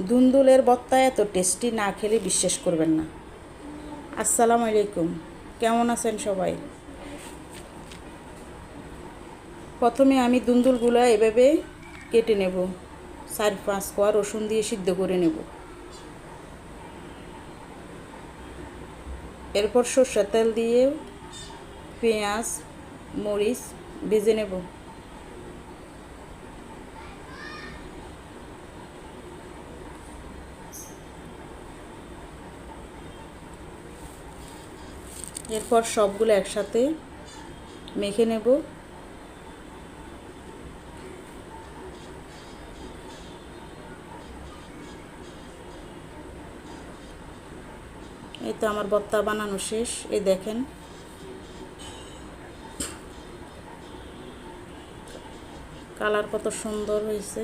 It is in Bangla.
দুন্দুলের ভর্তা এত টেস্টি না খেলে বিশ্বাস করবেন না। আসসালামু আলাইকুম, কেমন আছেন সবাই? প্রথমে আমি দুন্দুলগুলো এভাবে কেটে নেব, 4-5 কোয়া রসুন দিয়ে সিদ্ধ করে নেব। এরপর সরষের তেল দিয়ে পেঁয়াজ মরিচ ভেজে নেব। এরপর সবগুলো একসাথে মেখে নেব। এই তো আমার ভর্তা বানানো শেষ। এই দেখেন, কালার কত সুন্দর হয়েছে।